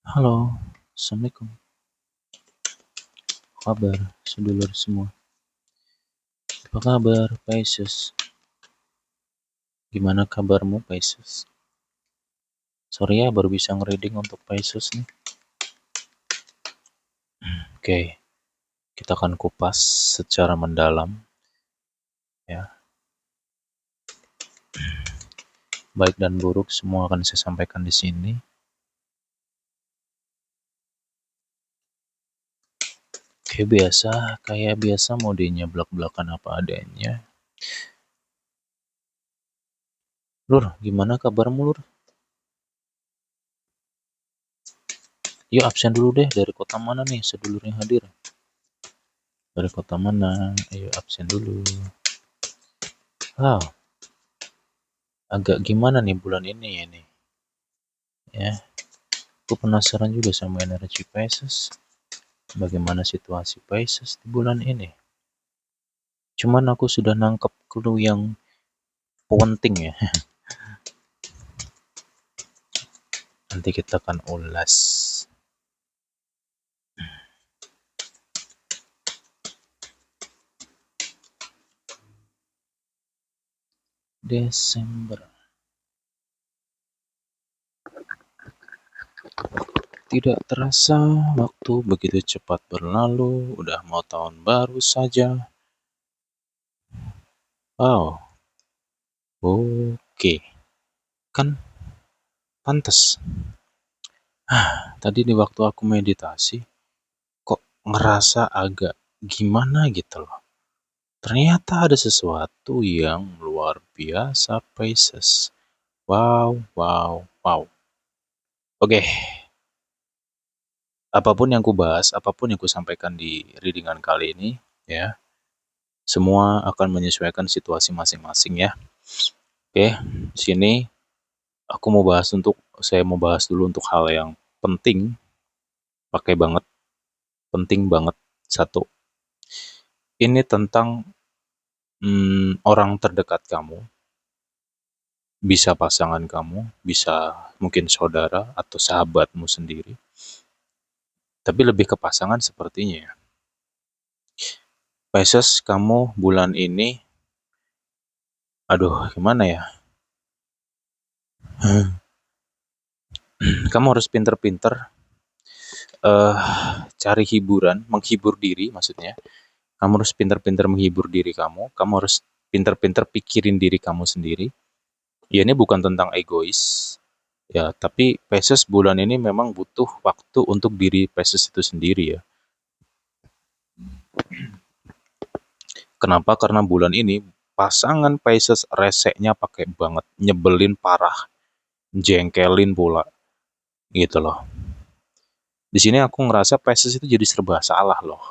Halo, Assalamualaikum. Apa kabar, sedulur semua? Apa kabar, Pisces? Gimana kabarmu, Pisces? Sorry ya, baru bisa nge-reading untuk Pisces nih. Oke, kita akan kupas secara mendalam, ya. Baik dan buruk semua akan saya sampaikan di sini. Kayak biasa modenya belak-belakan apa adanya. Lur, gimana kabarmu, Lur? Yuk absen dulu deh, dari kota mana nih sedulur yang hadir? Dari kota mana? Ayo absen dulu. Wow, agak gimana nih bulan ini ya nih? Ya, aku penasaran juga sama energi Pisces. Bagaimana situasi Pisces di bulan ini? Cuman aku sudah nangkep clue yang penting ya. Nanti kita akan ulas. Desember. Tidak terasa waktu begitu cepat berlalu. Udah mau tahun baru saja. Wow. Oke. Kan pantas. Tadi di waktu aku meditasi, kok ngerasa agak gimana gitu loh. Ternyata ada sesuatu yang luar biasa, Pisces. Wow, wow, wow. Oke, apapun yang kubahas, apapun yang kusampaikan di readingan kali ini, ya, semua akan menyesuaikan situasi masing-masing ya. Oke, di sini saya mau bahas dulu untuk hal yang penting, pakai banget, penting banget. Satu, ini tentang orang terdekat kamu, bisa pasangan kamu, bisa mungkin saudara atau sahabatmu sendiri, tapi lebih ke pasangan sepertinya ya. Pisces, kamu bulan ini, aduh gimana ya, kamu harus pinter-pinter eh cari hiburan, menghibur diri maksudnya. Kamu harus pinter-pinter menghibur diri kamu harus pinter-pinter pikirin diri kamu sendiri. Ya ini bukan tentang egois, ya, tapi Pisces bulan ini memang butuh waktu untuk diri Pisces itu sendiri ya. Kenapa? Karena bulan ini pasangan Pisces reseknya pakai banget, nyebelin parah, jengkelin pula, gitu loh. Di sini aku ngerasa Pisces itu jadi serba salah loh.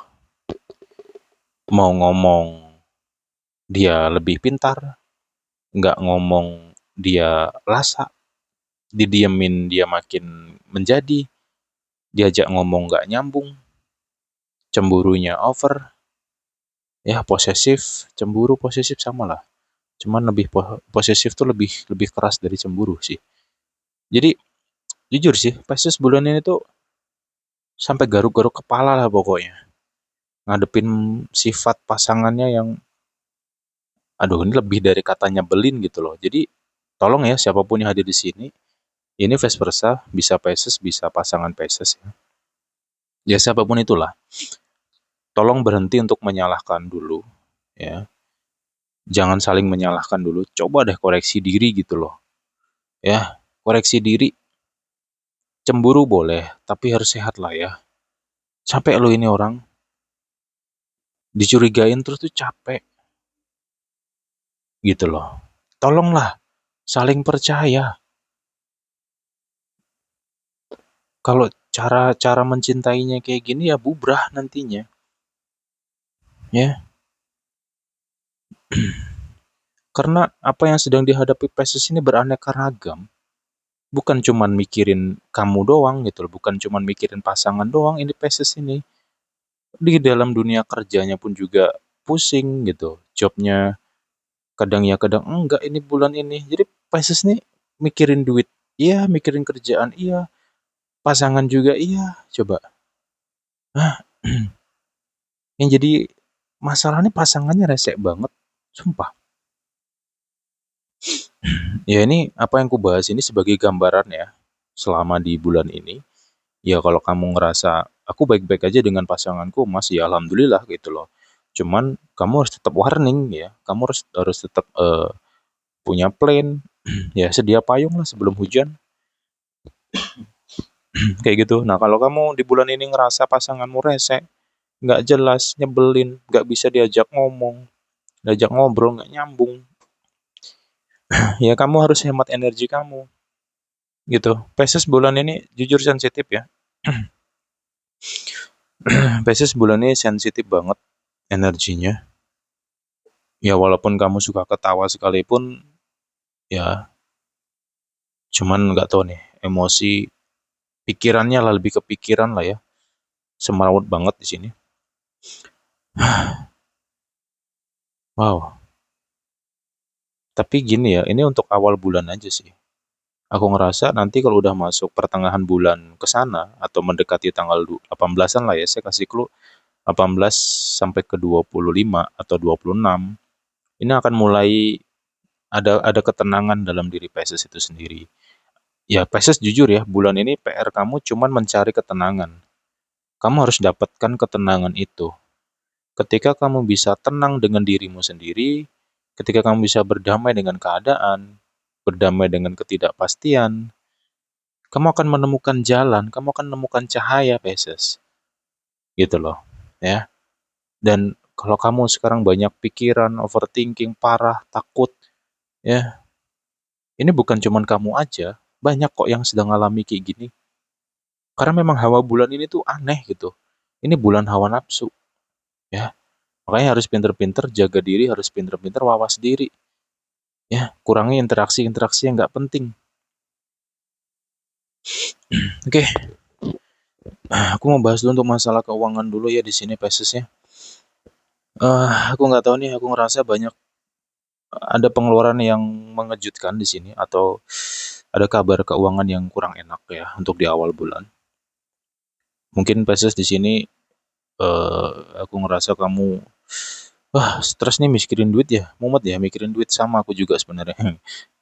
Mau ngomong dia lebih pintar, nggak ngomong dia lasak, didiemin dia makin menjadi, diajak ngomong nggak nyambung, cemburunya over, ya posesif, cemburu posesif sama lah. Cuman lebih posesif tuh lebih lebih keras dari cemburu sih. Jadi jujur sih, Pisces bulan ini tuh sampai garuk-garuk kepala lah pokoknya. Ngadepin sifat pasangannya yang, aduh ini lebih dari kata nyebelin gitu loh. Jadi tolong ya siapapun yang hadir di sini, ini vice versa, bisa Pisces, bisa pasangan Pisces ya. Ya siapapun itulah, tolong berhenti untuk menyalahkan dulu ya. Jangan saling menyalahkan dulu, coba deh koreksi diri gitu loh. Ya, koreksi diri, cemburu boleh, tapi harus sehat lah ya. Capek lo ini orang, dicurigain terus tuh capek gitu loh. Tolonglah saling percaya. Kalau cara mencintainya kayak gini ya bubrah nantinya. Ya, karena apa yang sedang dihadapi Pisces ini beraneka ragam. Bukan cuman mikirin kamu doang gitu loh, bukan cuman mikirin pasangan doang ini Pisces ini. Di dalam dunia kerjanya pun juga pusing gitu. Jobnya kadang ya kadang enggak ini bulan ini. Jadi Pisces nih mikirin duit, iya, mikirin kerjaan, iya, pasangan juga iya, coba. Hah? Yang jadi masalahnya pasangannya resek banget, sumpah. Ya ini apa yang kubahas ini sebagai gambaran ya, selama di bulan ini. Ya kalau kamu ngerasa aku baik-baik aja dengan pasanganku, Mas, ya alhamdulillah gitu loh. Cuman kamu harus tetap warning ya, kamu harus harus tetap punya plan, ya sedia payung lah sebelum hujan, kayak gitu. Nah kalau kamu di bulan ini ngerasa pasanganmu rese, nggak jelas, nyebelin, nggak bisa diajak ngomong, diajak ngobrol, nggak nyambung, ya kamu harus hemat energi kamu, gitu. Pisces bulan ini jujur sensitif ya. Pisces bulan ini sensitif banget energinya. Ya walaupun kamu suka ketawa sekalipun, ya cuman nggak tahu nih, emosi pikirannya lah, lebih ke pikiran lah ya. Semerawut banget di sini. Wow. Tapi gini ya, ini untuk awal bulan aja sih. Aku ngerasa nanti kalau udah masuk pertengahan bulan ke sana atau mendekati tanggal 18-an lah ya, saya kasih clue 18 sampai ke 25 atau 26. Ini akan mulai ada ketenangan dalam diri Pisces itu sendiri. Ya, Pisces jujur ya, bulan ini PR kamu cuman mencari ketenangan. Kamu harus dapatkan ketenangan itu. Ketika kamu bisa tenang dengan dirimu sendiri, ketika kamu bisa berdamai dengan keadaan, berdamai dengan ketidakpastian, kamu akan menemukan jalan, kamu akan menemukan cahaya, Pisces. Gitu loh, ya. Dan kalau kamu sekarang banyak pikiran, overthinking, parah, takut, ya, ini bukan cuman kamu aja, banyak kok yang sedang alami kayak gini. Karena memang hawa bulan ini tuh aneh gitu. Ini bulan hawa nafsu, ya. Makanya harus pinter-pinter jaga diri, harus pinter-pinter wawas diri. Ya, kurangi interaksi-interaksi yang nggak penting. Oke, aku mau bahas dulu untuk masalah keuangan dulu ya di sini Pisces ya. Aku nggak tahu nih, aku ngerasa banyak ada pengeluaran yang mengejutkan di sini atau ada kabar keuangan yang kurang enak ya untuk di awal bulan. Mungkin Pisces di sini eh, aku ngerasa kamu wah stres nih mikirin duit ya, mumet ya mikirin duit sama aku juga sebenarnya.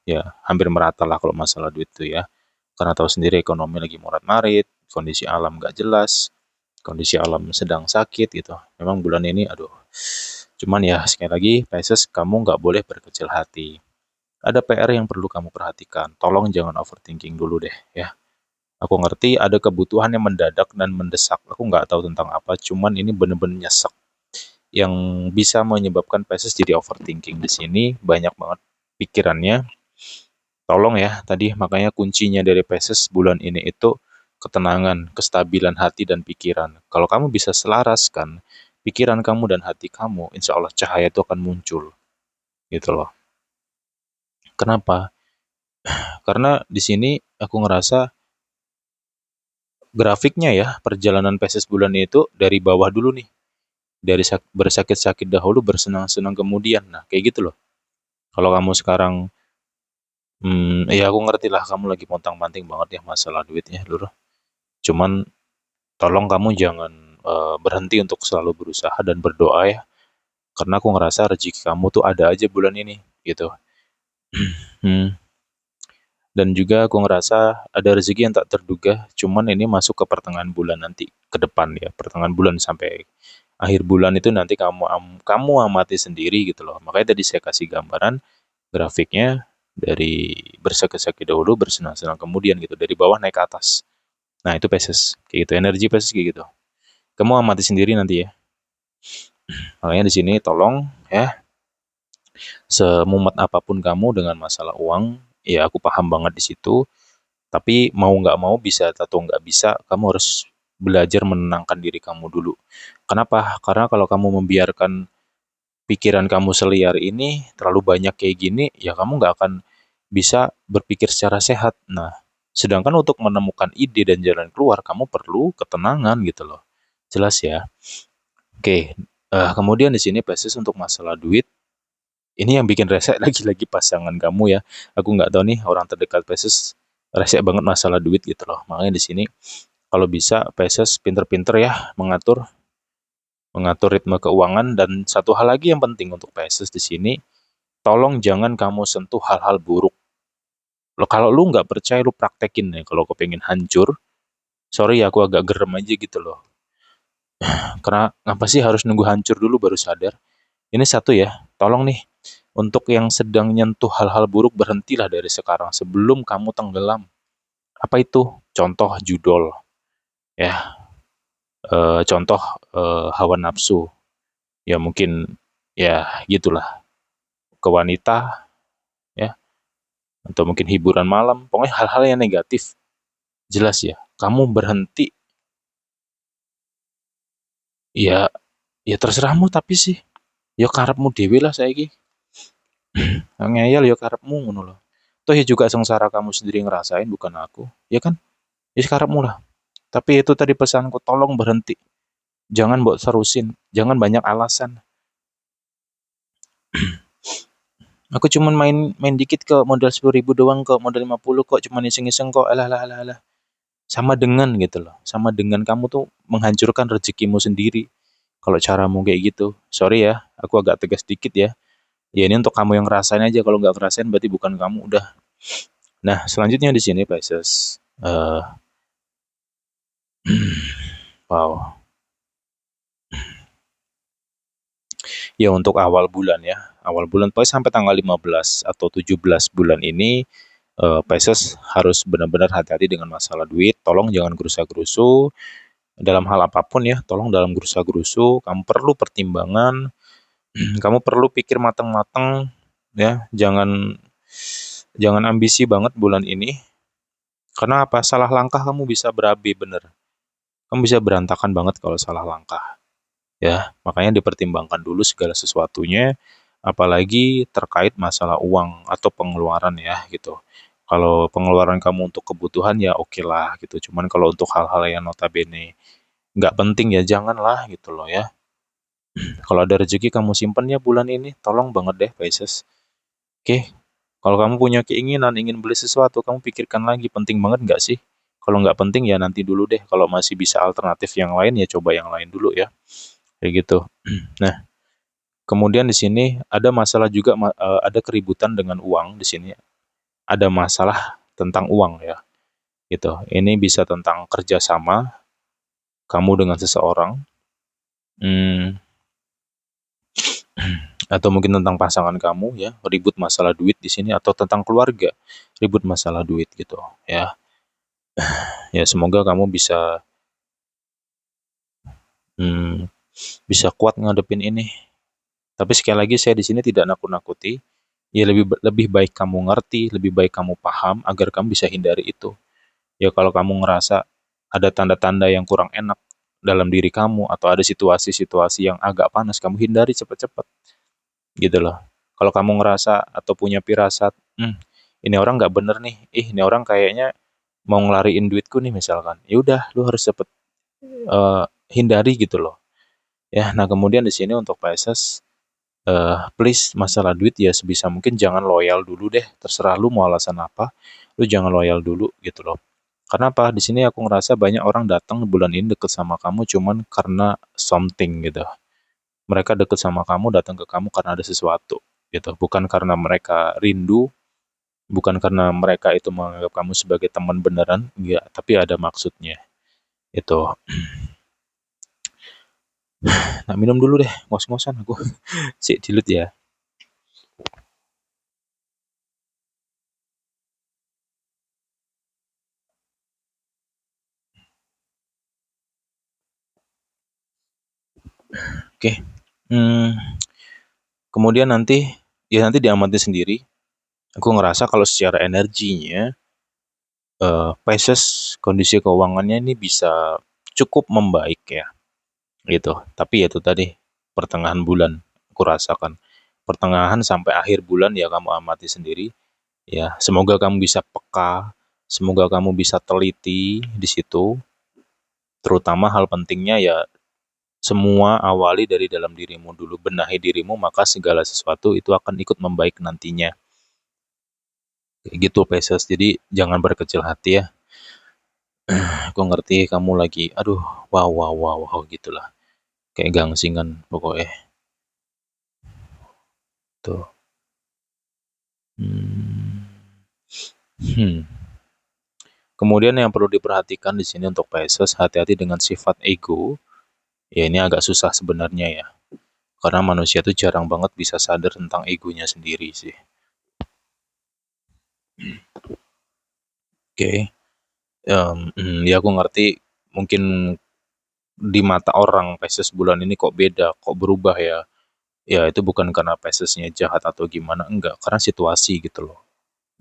Ya hampir merata lah kalau masalah duit tuh ya. Karena tahu sendiri ekonomi lagi morat-marit, kondisi alam nggak jelas, kondisi alam sedang sakit gitu. Memang bulan ini aduh. Cuman ya sekali lagi Pisces kamu nggak boleh berkecil hati. Ada PR yang perlu kamu perhatikan. Tolong jangan overthinking dulu deh ya. Aku ngerti ada kebutuhan yang mendadak dan mendesak. Aku nggak tahu tentang apa, cuman ini bener-bener nyesek. Yang bisa menyebabkan Pisces jadi overthinking di sini banyak banget pikirannya. Tolong ya, tadi makanya kuncinya dari Pisces bulan ini itu ketenangan, kestabilan hati dan pikiran. Kalau kamu bisa selaraskan pikiran kamu dan hati kamu, insya Allah cahaya itu akan muncul. Gitu loh. Kenapa? Karena di sini aku ngerasa grafiknya ya, perjalanan Pisces bulan itu dari bawah dulu nih. Dari bersakit-sakit dahulu, bersenang-senang kemudian. Nah, kayak gitu loh. Kalau kamu sekarang, ya aku ngerti lah kamu lagi pontang-panting banget ya masalah duitnya, Lur. Cuman tolong kamu jangan berhenti untuk selalu berusaha dan berdoa ya. Karena aku ngerasa rezeki kamu tuh ada aja bulan ini, gitu. Hmm. Dan juga aku ngerasa ada rezeki yang tak terduga, cuman ini masuk ke pertengahan bulan nanti, ke depan ya, pertengahan bulan sampai akhir bulan itu nanti kamu amati sendiri gitu loh. Makanya tadi saya kasih gambaran grafiknya dari bersakit-sakit dahulu, bersenang-senang kemudian gitu, dari bawah naik ke atas. Nah, itu Pisces, kayak gitu, energi Pisces kayak gitu. Kamu amati sendiri nanti ya. Makanya di sini tolong ya, semumet apapun kamu dengan masalah uang, ya aku paham banget di situ. Tapi mau nggak mau bisa atau nggak bisa, kamu harus belajar menenangkan diri kamu dulu. Kenapa? Karena kalau kamu membiarkan pikiran kamu seliar ini terlalu banyak kayak gini, ya kamu nggak akan bisa berpikir secara sehat. Nah, sedangkan untuk menemukan ide dan jalan keluar, kamu perlu ketenangan gitu loh. Jelas ya? Oke, kemudian di sini basis untuk masalah duit, ini yang bikin resek lagi-lagi pasangan kamu ya. Aku nggak tahu nih orang terdekat Pisces resek banget masalah duit gitu loh. Makanya di sini kalau bisa Pisces pinter-pinter ya mengatur mengatur ritme keuangan. Dan satu hal lagi yang penting untuk Pisces di sini, tolong jangan kamu sentuh hal-hal buruk. Lo kalau lu nggak percaya lu praktekin nih kalau pengen hancur. Sorry ya, aku agak gerem aja gitu loh. Karena ngapa sih harus nunggu hancur dulu baru sadar? Ini satu ya, tolong nih untuk yang sedang nyentuh hal-hal buruk berhentilah dari sekarang sebelum kamu tenggelam. Apa itu? Contoh judol ya, contoh hawa nafsu. Ya mungkin ya gitulah, ke wanita ya, atau mungkin hiburan malam, pokoknya hal-hal yang negatif. Jelas ya, kamu berhenti. Ya, ya terserahmu tapi sih, ya karepmu dewe lah saiki. Ngeyel ya karepmu ngono loh. Toh ya juga sengsara kamu sendiri ngerasain, bukan aku. Ya kan? Ya karepmu lah. Tapi itu tadi pesanku, tolong berhenti. Jangan buat terusin, jangan banyak alasan. Aku cuman main main dikit kok, modal 10.000 doang kok, modal 50 kok, cuman iseng-iseng kok. Alah alah alah alah. Sama dengan gitu loh. Sama dengan kamu tuh menghancurkan rezekimu sendiri. Kalau caramu kayak gitu. Sorry ya, aku agak tegas dikit ya. Ya ini untuk kamu yang ngerasain aja, kalau nggak ngerasain berarti bukan kamu, udah. Nah, selanjutnya di sini Pisces. Wow. Ya untuk awal bulan ya. Awal bulan pokoknya sampai tanggal 15 atau 17 bulan ini, Pisces harus benar-benar hati-hati dengan masalah duit. Tolong jangan gerusa-gerusu dalam hal apapun ya. Tolong dalam gerusa-gerusu kamu perlu pertimbangan, kamu perlu pikir matang-matang ya. Jangan jangan ambisi banget bulan ini. Karena apa? Salah langkah kamu bisa berabe bener. Kamu bisa berantakan banget kalau salah langkah. Ya, makanya dipertimbangkan dulu segala sesuatunya, apalagi terkait masalah uang atau pengeluaran ya gitu. Kalau pengeluaran kamu untuk kebutuhan ya oke lah gitu. Cuman kalau untuk hal-hal yang notabene nggak penting ya janganlah gitu loh ya. Kalau ada rezeki kamu simpen ya bulan ini, tolong banget deh Pisces. Oke, kalau kamu punya keinginan ingin beli sesuatu, kamu pikirkan lagi penting banget nggak sih? Kalau nggak penting ya nanti dulu deh. Kalau masih bisa alternatif yang lain ya coba yang lain dulu ya. Kayak gitu. Nah, kemudian di sini ada masalah juga, ada keributan dengan uang di sini. Ada masalah tentang uang ya, gitu. Ini bisa tentang kerjasama kamu dengan seseorang, hmm, atau mungkin tentang pasangan kamu ya, ribut masalah duit di sini, atau tentang keluarga, ribut masalah duit gitu ya. Ya semoga kamu bisa, hmm, bisa kuat ngadepin ini. Tapi sekali lagi saya di sini tidak nakut-nakuti. Ya lebih baik kamu ngerti, lebih baik kamu paham agar kamu bisa hindari itu. Ya kalau kamu ngerasa ada tanda-tanda yang kurang enak dalam diri kamu atau ada situasi-situasi yang agak panas, kamu hindari cepat-cepat gitu loh. Kalau kamu ngerasa atau punya firasat, ini orang nggak bener nih, ini orang kayaknya mau ngelariin duitku nih misalkan, ya udah lu harus cepet hindari gitu loh. Ya, nah kemudian di sini untuk Pisces, please masalah duit ya sebisa mungkin jangan loyal dulu deh, terserah lu mau alasan apa, lu jangan loyal dulu gitu loh. Karena apa? Di sini aku ngerasa banyak orang datang bulan ini deket sama kamu cuman karena something gitu. Mereka deket sama kamu, datang ke kamu karena ada sesuatu gitu. Bukan karena mereka rindu, bukan karena mereka itu menganggap kamu sebagai teman beneran, enggak, tapi ada maksudnya. Itu. Nah, minum dulu deh, ngos-ngosan aku. Sik dilut ya. Oke. Hmm, kemudian nanti ya nanti diamati sendiri. Aku ngerasa kalau secara energinya, Pisces kondisi keuangannya ini bisa cukup membaik ya. Gitu. Tapi ya itu tadi, pertengahan bulan aku rasakan. Pertengahan sampai akhir bulan ya kamu amati sendiri. Ya, semoga kamu bisa peka, semoga kamu bisa teliti di situ. Terutama hal pentingnya ya semua awali dari dalam dirimu dulu, benahi dirimu maka segala sesuatu itu akan ikut membaik nantinya. Kayak gitu Pisces. Jadi jangan berkecil hati ya. Aku ngerti kamu lagi, aduh, wow, wow, wow, wow, gitulah. Kayak gangsingan pokoknya. Tuh. Hmm. Hmm. Kemudian yang perlu diperhatikan di sini untuk Pisces, hati-hati dengan sifat ego. Ya ini agak susah sebenarnya ya. Karena manusia tuh jarang banget bisa sadar tentang egonya sendiri sih. Oke. Ya aku ngerti mungkin di mata orang Pisces bulan ini kok beda, kok berubah ya. Ya itu bukan karena Piscesnya jahat atau gimana, enggak. Karena situasi gitu loh.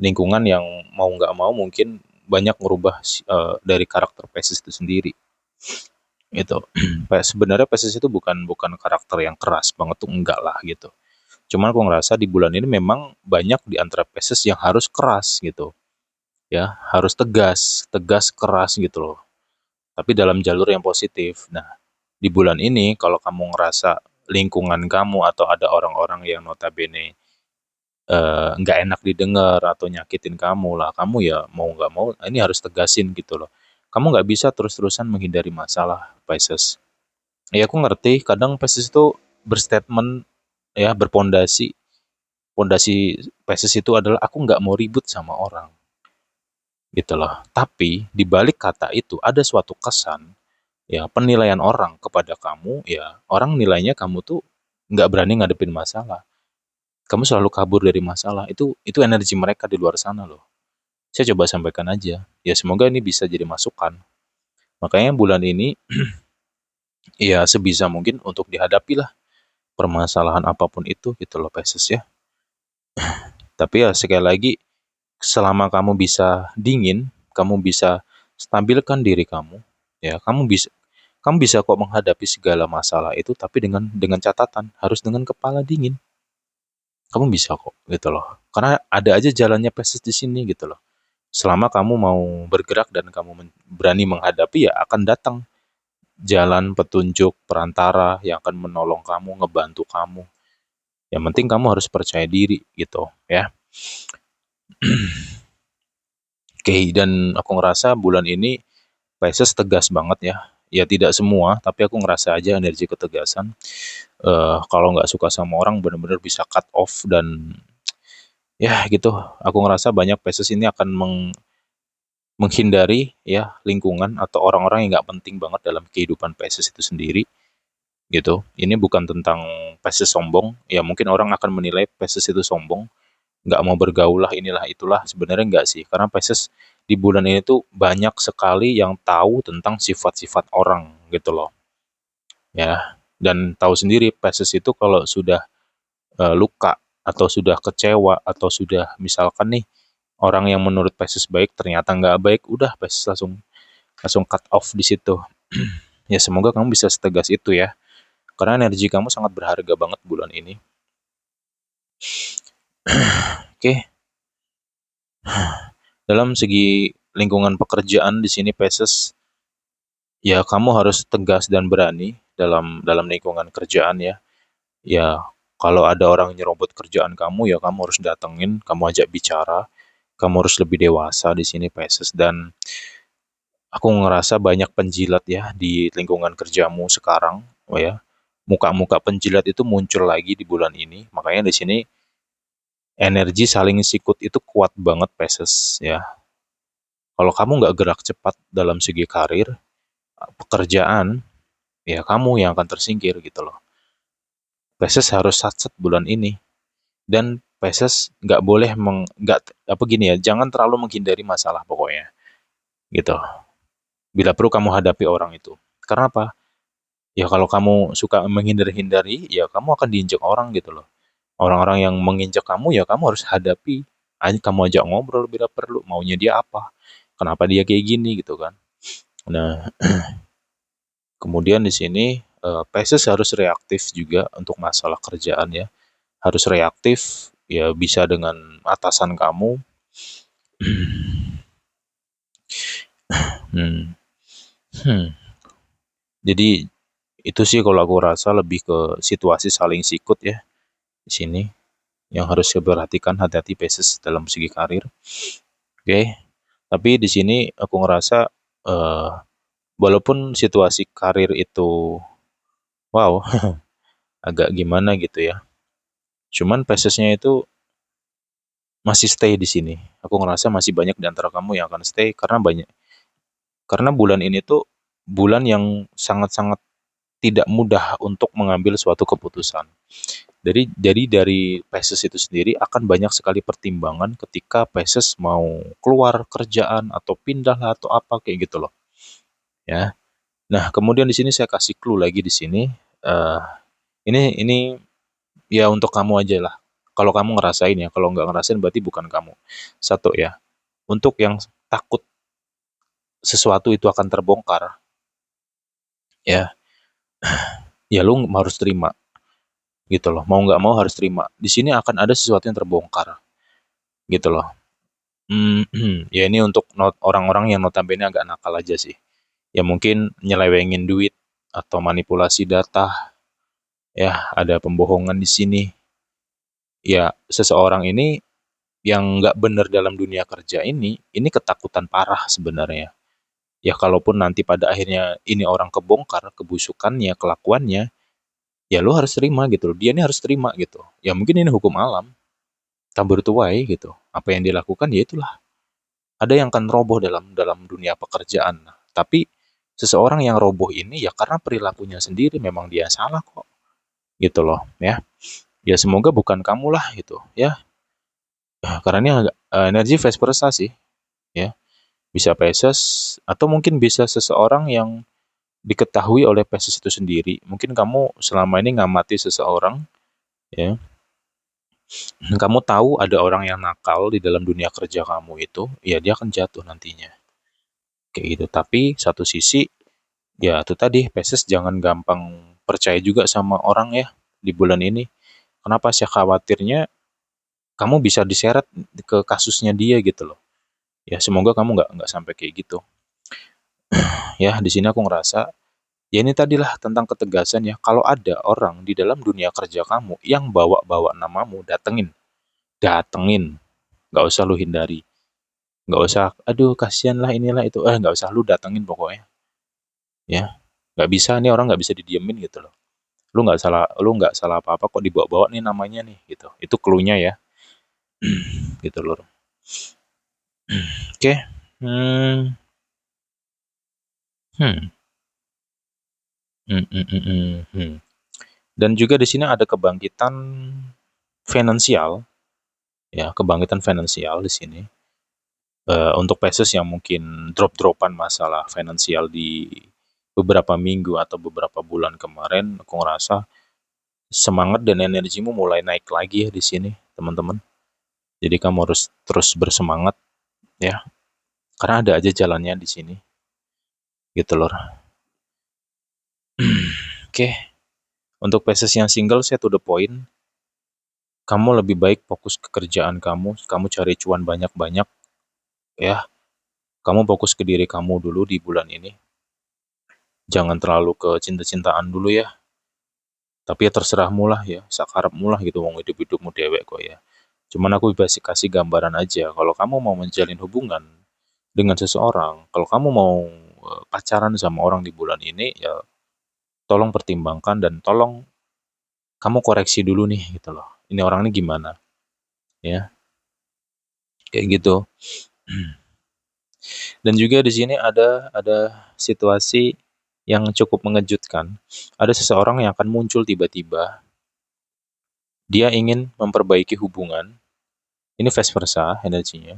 Lingkungan yang mau nggak mau mungkin banyak merubah dari karakter Pisces itu sendiri. Gitu. Sebenarnya Pisces itu bukan bukan karakter yang keras banget tuh, enggak lah gitu. Cuman aku ngerasa di bulan ini memang banyak di antara Pisces yang harus keras gitu. Ya, harus tegas, tegas keras gitu loh. Tapi dalam jalur yang positif. Nah, di bulan ini kalau kamu ngerasa lingkungan kamu atau ada orang-orang yang notabene nggak enak didengar atau nyakitin kamu lah, kamu ya mau nggak mau ini harus tegasin gitu loh. Kamu nggak bisa terus-terusan menghindari masalah, Pisces. Ya aku ngerti, kadang Pisces itu berstatement ya berpondasi, pondasi Pisces itu adalah aku nggak mau ribut sama orang gitu loh. Tapi di balik kata itu ada suatu kesan ya penilaian orang kepada kamu ya orang nilainya kamu tuh nggak berani ngadepin masalah. Kamu selalu kabur dari masalah. Itu energi mereka di luar sana loh. Saya coba sampaikan aja. Ya semoga ini bisa jadi masukan. Makanya bulan ini ya sebisa mungkin untuk dihadapi lah permasalahan apapun itu gitu loh Pisces ya. Tapi ya sekali lagi selama kamu bisa dingin, kamu bisa stabilkan diri kamu, ya kamu bisa kok menghadapi segala masalah itu tapi dengan catatan harus dengan kepala dingin. Kamu bisa kok gitu loh. Karena ada aja jalannya Pisces di sini gitu loh. Selama kamu mau bergerak dan kamu berani menghadapi ya akan datang jalan petunjuk perantara yang akan menolong kamu, ngebantu kamu. Yang penting kamu harus percaya diri gitu ya. Oke, dan aku ngerasa bulan ini Pisces tegas banget ya. Ya tidak semua, tapi aku ngerasa aja energi ketegasan. Kalau nggak suka sama orang benar-benar bisa cut off dan ya gitu. Aku ngerasa banyak Pisces ini akan menghindari ya lingkungan atau orang-orang yang nggak penting banget dalam kehidupan Pisces itu sendiri gitu. Ini bukan tentang Pisces sombong. Ya mungkin orang akan menilai Pisces itu sombong, nggak mau bergaul lah inilah itulah. Sebenarnya nggak sih, karena Pisces di bulan ini tuh banyak sekali yang tahu tentang sifat-sifat orang gitu loh ya. Dan tahu sendiri Pisces itu kalau sudah luka atau sudah kecewa atau sudah misalkan nih orang yang menurut Pisces baik ternyata nggak baik, udah Pisces langsung langsung cut off di situ. Ya semoga kamu bisa setegas itu ya, karena energi kamu sangat berharga banget bulan ini. Oke, dalam segi lingkungan pekerjaan di sini Pisces, ya kamu harus tegas dan berani dalam dalam lingkungan kerjaan ya. Ya kalau ada orang nyerobot kerjaan kamu ya kamu harus datengin, kamu ajak bicara, kamu harus lebih dewasa di sini Pisces. Dan aku ngerasa banyak penjilat ya di lingkungan kerjamu sekarang, oh ya. Muka-muka penjilat itu muncul lagi di bulan ini. Makanya di sini energi saling sikut itu kuat banget Pisces ya. Kalau kamu nggak gerak cepat dalam segi karir, pekerjaan, ya kamu yang akan tersingkir gitu loh. Pisces harus satset bulan ini. Dan Pisces nggak boleh nggak apa gini ya, jangan terlalu menghindari masalah pokoknya gitu. Bila perlu kamu hadapi orang itu. Karena apa? Ya kalau kamu suka menghindari-hindari, ya kamu akan diinjak orang gitu loh. Orang-orang yang menginjak kamu ya kamu harus hadapi. Kamu ajak ngobrol bila perlu, maunya dia apa? Kenapa dia kayak gini gitu kan? Nah, kemudian di sini Pisces harus reaktif juga untuk masalah kerjaan ya. Harus reaktif, ya bisa dengan atasan kamu. Hmm. Hmm. Jadi itu sih kalau aku rasa lebih ke situasi saling sikut ya di sini. yang harus saya perhatikan. Hati-hati Pisces dalam segi karir. Oke. Tapi di sini aku ngerasa eh, walaupun situasi karir itu wow, agak gimana gitu ya. Cuman Piscesnya itu masih stay di sini. Aku ngerasa masih banyak di antara kamu yang akan stay karena bulan ini tuh bulan yang sangat-sangat tidak mudah untuk mengambil suatu keputusan. Jadi dari Pisces itu sendiri akan banyak sekali pertimbangan ketika Pisces mau keluar kerjaan atau pindah lah atau apa kayak gitu loh. Ya. Nah, kemudian di sini saya kasih clue lagi di sini. eh ini ya untuk kamu aja lah. Kalau kamu ngerasain ya, kalau nggak ngerasain berarti bukan kamu. Satu ya, untuk yang takut sesuatu itu akan terbongkar, ya, ya lu harus terima gitu loh. Mau nggak mau harus terima. Di sini akan ada sesuatu yang terbongkar gitu loh. Ya ini untuk orang-orang yang notabene agak nakal aja sih. Ya mungkin nyelewengin duit atau manipulasi data, ya ada pembohongan di sini. Ya seseorang ini yang nggak benar dalam dunia kerja ini ketakutan parah sebenarnya. Ya kalaupun nanti pada akhirnya ini orang kebongkar, kebusukannya, kelakuannya, ya lu harus terima gitu loh. Dia ini harus terima gitu. Ya mungkin ini hukum alam, tabur tuai gitu. Apa yang dilakukan ya itulah. Ada yang akan roboh dalam dalam dunia pekerjaan. Nah, tapi seseorang yang roboh ini ya karena perilakunya sendiri memang dia salah kok. Gitu loh, ya. Ya semoga bukan kamu lah gitu, ya. Karena ini agak, energi vice versa sih, ya. Bisa Pisces atau mungkin bisa seseorang yang diketahui oleh Pisces itu sendiri. Mungkin kamu selama ini ngamati seseorang, ya. Kamu tahu ada orang yang nakal di dalam dunia kerja kamu itu, ya dia akan jatuh nantinya. Kayak gitu. Tapi satu sisi, ya itu tadi, Pisces jangan gampang percaya juga sama orang ya di bulan ini. Kenapa sih khawatirnya kamu bisa diseret ke kasusnya dia gitu loh. Ya semoga kamu nggak sampai kayak gitu. Ya di sini aku ngerasa ya ini tadilah tentang ketegasan ya. Kalau ada orang di dalam dunia kerja kamu yang bawa-bawa namamu, datengin, datengin. Nggak usah lu hindari. Nggak usah, aduh kasihan lah inilah itu. Nggak usah lu datengin pokoknya. Ya, nggak bisa nih orang nggak bisa didiemin gitu loh. Lu nggak salah apa-apa kok dibawa-bawa nih namanya nih gitu. Itu clue-nya ya. Gitu loh. Oke. Hmm. Hmm. Hmm, hmm, hmm, hmm, hmm. Dan juga di sini ada kebangkitan finansial, ya, kebangkitan finansial di sini. Untuk Pisces yang mungkin drop-dropan masalah finansial di beberapa minggu atau beberapa bulan kemarin, aku ngerasa semangat dan energimu mulai naik lagi ya di sini, teman-teman. Jadi kamu harus terus bersemangat ya, karena ada aja jalannya di sini, gitu loh. Oke, untuk Pisces yang single, saya to the point. Kamu lebih baik fokus ke kerjaan kamu cari cuan banyak-banyak ya. Kamu fokus ke diri kamu dulu di bulan ini. Jangan terlalu ke cinta-cintaan dulu ya. Tapi ya terserahmu lah ya, sakarepmu lah gitu mau hidup-hidupmu dewek kok ya. Cuman aku kasih gambaran aja, kalau kamu mau menjalin hubungan dengan seseorang, kalau kamu mau pacaran sama orang di bulan ini, ya tolong pertimbangkan dan tolong kamu koreksi dulu nih gitu loh. Ini orang ini gimana ya, kayak gitu. Dan juga di sini ada situasi yang cukup mengejutkan. Ada seseorang yang akan muncul tiba-tiba, dia ingin memperbaiki hubungan. Ini vice versa energinya.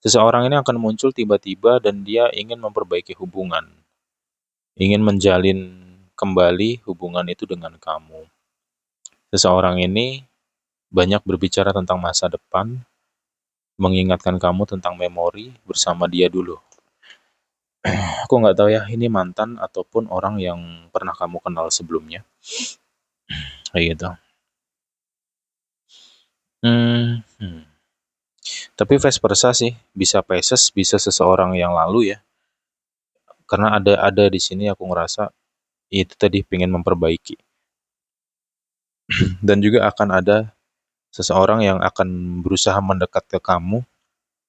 Seseorang ini akan muncul tiba-tiba dan dia ingin memperbaiki hubungan. Ingin menjalin kembali hubungan itu dengan kamu. Seseorang ini banyak berbicara tentang masa depan, mengingatkan kamu tentang memori bersama dia dulu. Aku nggak tahu ya, ini mantan ataupun orang yang pernah kamu kenal sebelumnya. Kayak gitu. Hmm, hmm. Tapi vice versa sih, bisa Pisces, bisa seseorang yang lalu ya. Karena ada di sini aku ngerasa itu tadi pengen memperbaiki. Dan juga akan ada seseorang yang akan berusaha mendekat ke kamu,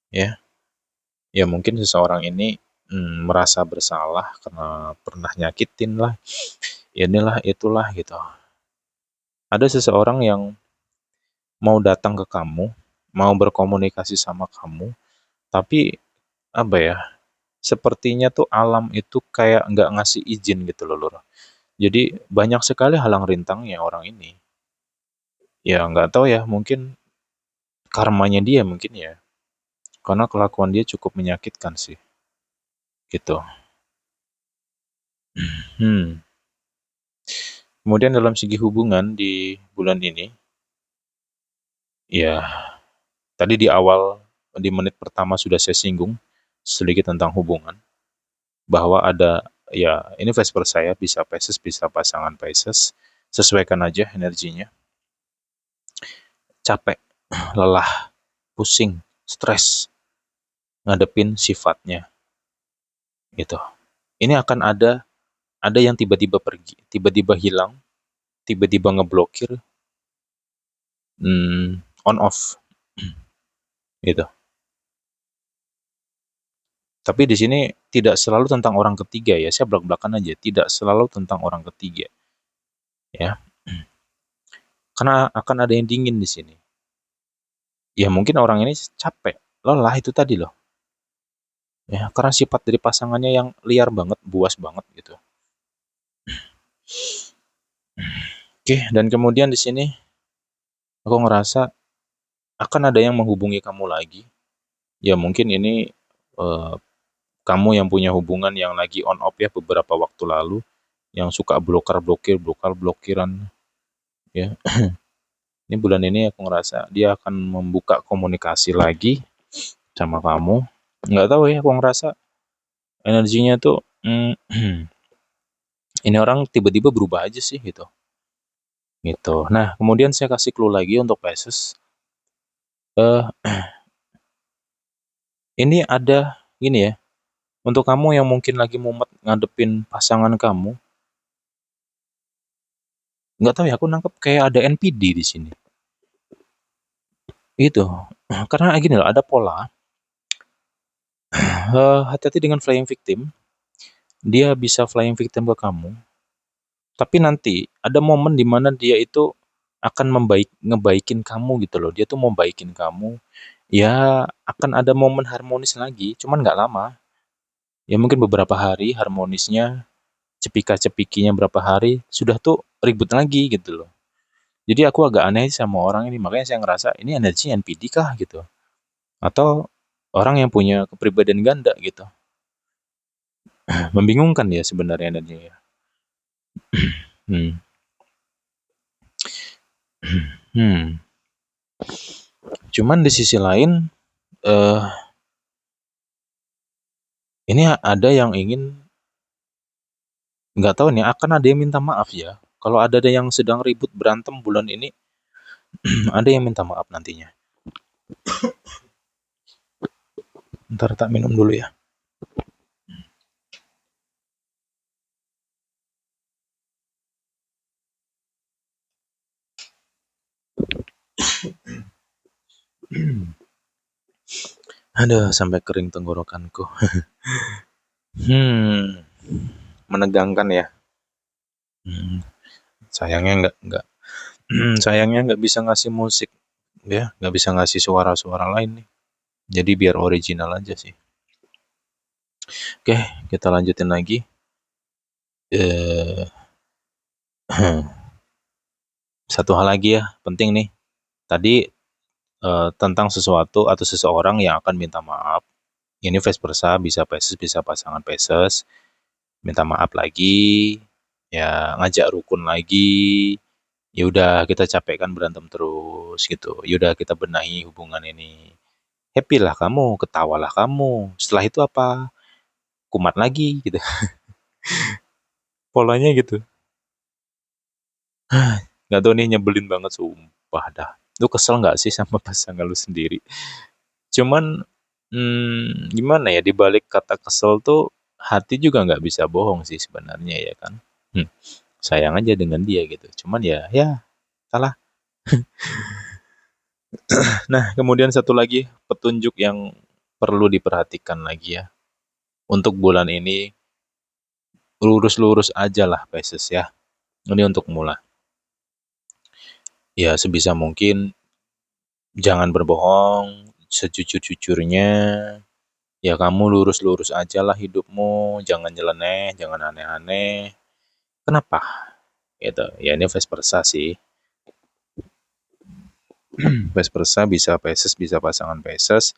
ya. Ya mungkin seseorang ini merasa bersalah karena pernah nyakitin lah, inilah itulah gitu. Ada seseorang yang mau datang ke kamu, mau berkomunikasi sama kamu, tapi apa ya? Sepertinya tuh alam itu kayak nggak ngasih izin gitu loh, Lur. Jadi banyak sekali halang rintangnya orang ini. Ya nggak tahu ya, mungkin karmanya dia mungkin ya. Karena kelakuan dia cukup menyakitkan sih, gitu. Hmm. Kemudian dalam segi hubungan di bulan ini, ya tadi di awal di menit pertama sudah saya singgung sedikit tentang hubungan bahwa ada ya ini vice versa ya, bisa Pisces bisa pasangan Pisces, sesuaikan aja energinya. Capek, lelah, pusing, stres ngadepin sifatnya gitu. Ini akan ada yang tiba-tiba pergi, tiba-tiba hilang, tiba-tiba ngeblokir, on off gitu. Tapi di sini tidak selalu tentang orang ketiga ya, saya belak-belakan aja, tidak selalu tentang orang ketiga ya. Karena akan ada yang dingin di sini. Ya mungkin orang ini capek, lelah itu tadi loh. Ya, karena sifat dari pasangannya yang liar banget, buas banget gitu. Oke, dan kemudian di sini aku ngerasa akan ada yang menghubungi kamu lagi. Ya mungkin ini eh, kamu yang punya hubungan yang lagi on off ya beberapa waktu lalu, yang suka blokiran ya. Ini bulan ini aku ngerasa dia akan membuka komunikasi lagi sama kamu. Nggak tahu ya, aku ngerasa energinya tuh ini orang tiba-tiba berubah aja sih gitu. Gitu. Nah, kemudian saya kasih clue lagi untuk Pisces. Eh, ini ada gini ya. Untuk kamu yang mungkin lagi mumet ngadepin pasangan kamu, nggak tahu ya, aku nangkep kayak ada NPD di sini. Itu. Karena gini loh, ada pola. Hati-hati dengan flying victim. Dia bisa flying victim ke kamu, tapi nanti ada momen di mana dia itu akan ngebaikin kamu gitu loh. Dia tuh mau baikin kamu. Ya, akan ada momen harmonis lagi, cuman nggak lama. Ya mungkin beberapa hari harmonisnya, cepika-cepikinya berapa hari, sudah tuh ribut lagi gitu loh. Jadi aku agak aneh sama orang ini, makanya saya ngerasa ini energi NPD kah gitu. Atau orang yang punya kepribadian ganda gitu. Membingungkan ya sebenarnya energinya. Hmm. Hmm. Cuman di sisi lain, eh ini ada yang ingin, nggak tahu nih, akan ada yang minta maaf ya. Kalau ada yang sedang ribut berantem bulan ini, ada yang minta maaf nantinya. Ntar tak minum dulu ya. Aduh, sampai kering tenggorokanku. Hmm, menegangkan ya. Hmm, sayangnya nggak sayangnya nggak bisa ngasih musik ya, nggak bisa ngasih suara-suara lain nih. Jadi biar original aja sih. Oke, kita lanjutin lagi. Eh, satu hal lagi ya, penting nih. Tadi tentang sesuatu atau seseorang yang akan minta maaf. Ini vice versa, bisa Pisces, bisa pasangan Pisces. Minta maaf lagi, ya ngajak rukun lagi. Ya udah kita capek kan berantem terus gitu. Ya udah kita benahi hubungan ini. Happy lah kamu, ketawalah kamu. Setelah itu apa? Kumat lagi gitu. Polanya gitu. Nggak tahu nih, nyebelin banget sumpah dah. Lu kesel nggak sih sama pasangan lu sendiri? Cuman gimana ya, di balik kata kesel tuh hati juga nggak bisa bohong sih sebenarnya ya kan. Hmm, sayang aja dengan dia gitu. Cuman ya salah. Nah, kemudian satu lagi petunjuk yang perlu diperhatikan lagi ya. Untuk bulan ini lurus-lurus aja lah Pisces ya. Ini untuk mula. Ya sebisa mungkin jangan berbohong, sejujur-jujurnya. Ya kamu lurus-lurus aja lah hidupmu, jangan nyeleneh, jangan aneh-aneh. Kenapa? Gitu. Ya ini vice versa sih. Vice versa bisa Pisces, bisa pasangan Pisces.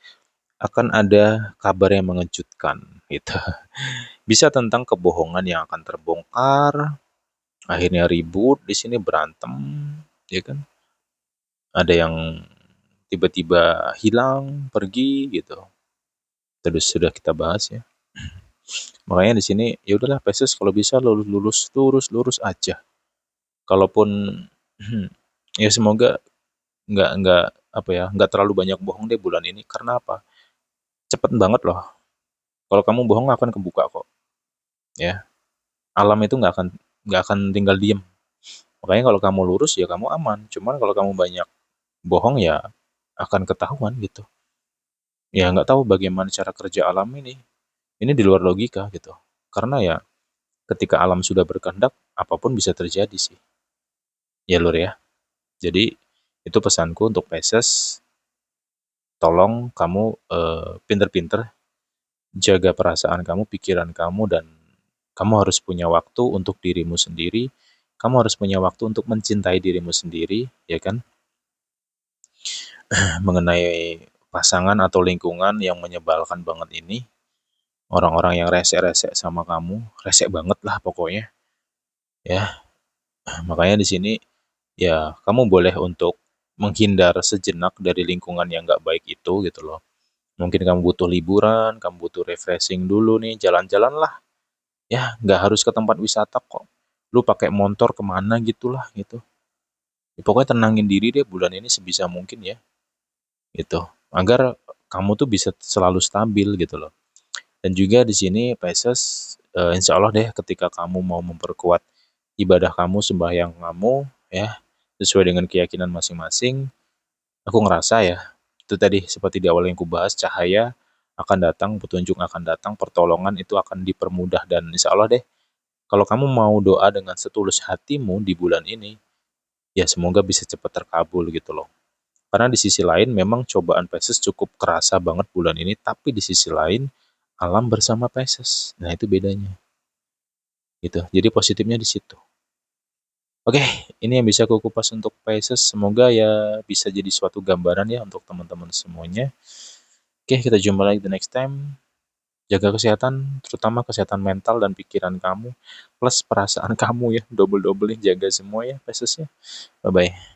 Akan ada kabar yang mengejutkan gitu. Bisa tentang kebohongan yang akan terbongkar, akhirnya ribut, di sini berantem, ya kan? Ada yang tiba-tiba hilang, pergi gitu. Terus sudah kita bahas ya. Makanya di sini ya udahlah Pisces kalau bisa lurus aja. Kalaupun ya semoga nggak apa ya nggak terlalu banyak bohong deh bulan ini karena apa? Cepet banget loh. Kalau kamu bohong akan kebuka kok. Ya, alam itu nggak akan tinggal diem. Makanya kalau kamu lurus ya kamu aman. Cuman kalau kamu banyak bohong ya akan ketahuan gitu. Ya nggak tahu bagaimana cara kerja alam ini. Ini di luar logika gitu. Karena ya ketika alam sudah berkehendak, apapun bisa terjadi sih. Ya lur ya. Jadi itu pesanku untuk Pisces. Tolong kamu pinter-pinter jaga perasaan kamu, pikiran kamu, dan kamu harus punya waktu untuk dirimu sendiri. Kamu harus punya waktu untuk mencintai dirimu sendiri, ya kan? Mengenai pasangan atau lingkungan yang menyebalkan banget ini, orang-orang yang rese-rese sama kamu, rese banget lah pokoknya, ya. Makanya di sini ya kamu boleh untuk menghindar sejenak dari lingkungan yang nggak baik itu gitu loh. Mungkin kamu butuh liburan, kamu butuh refreshing dulu nih, jalan-jalan lah. Ya, nggak harus ke tempat wisata kok. Lu pakai motor kemana gitulah gitu. Ya, pokoknya tenangin diri deh bulan ini sebisa mungkin ya. Gitu. Agar kamu tuh bisa selalu stabil gitu loh. Dan juga di sini Pisces, insya Allah deh ketika kamu mau memperkuat ibadah kamu, sembahyang kamu, ya, sesuai dengan keyakinan masing-masing, aku ngerasa ya, itu tadi seperti di awal yang kubahas, cahaya akan datang, petunjuk akan datang, pertolongan itu akan dipermudah, dan insya Allah deh, kalau kamu mau doa dengan setulus hatimu di bulan ini, ya semoga bisa cepat terkabul gitu loh. Karena di sisi lain memang cobaan Pisces cukup kerasa banget bulan ini, tapi di sisi lain alam bersama Pisces. Nah itu bedanya. Gitu. Jadi positifnya di situ. Oke, ini yang bisa aku kupas untuk Pisces. Semoga ya bisa jadi suatu gambaran ya untuk teman-teman semuanya. Oke, kita jumpa lagi the next time. Jaga kesehatan, terutama kesehatan mental dan pikiran kamu, plus perasaan kamu ya, double-doublein jaga semua ya, Pisces ya. Bye-bye.